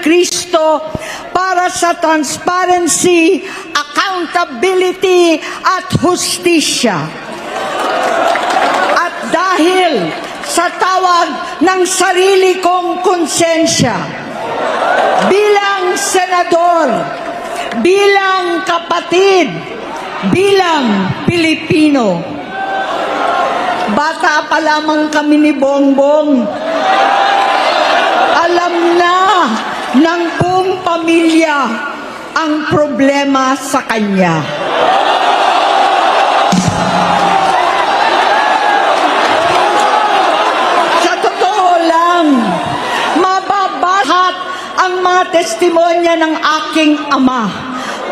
Kristo para sa transparency, accountability at hustisya. At dahil sa tawag ng sarili kong konsensya, bilang senador, bilang kapatid, bilang Pilipino, bata pa lamang kami ni Bongbong, alam na ng buong pamilya ang problema sa kanya. Sa totoo lang, mababahat ang mga testimonya ng aking ama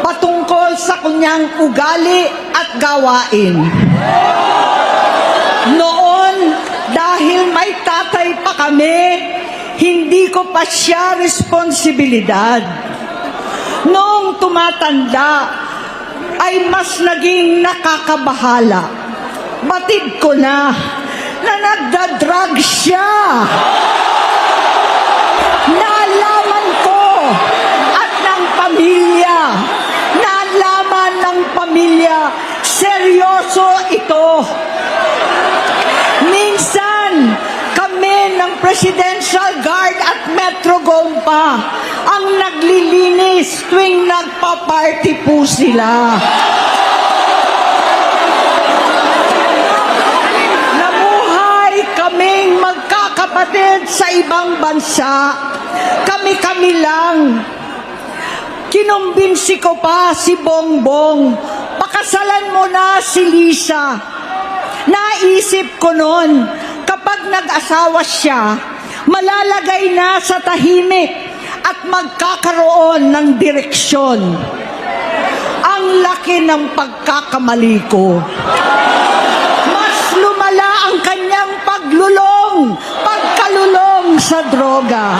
patungkol sa kanyang ugali at gawain. Noon, dahil may tatay pa kami, hindi ko pa siya responsibilidad. Noong tumatanda, ay mas naging nakakabahala. Batid ko na nagda-drug siya. Nalaman ko at ng pamilya, nalaman ng pamilya, seryoso ito. Minsan, kami ng Presidential Guard at Metro Gompa ang naglilinis tuwing nagpa-party po sila. Namuhay kaming magkakapatid sa ibang bansa. Kami-kami lang. Kinumbinsi ko pa si Bongbong, pakasalan mo na si Lisa. Naisip ko noon, kapag nag-asawa siya, malalagay na sa tahimik at magkakaroon ng direksyon. Ang laki ng pagkakamali ko. Mas lumala ang kanyang pagkalulong sa droga.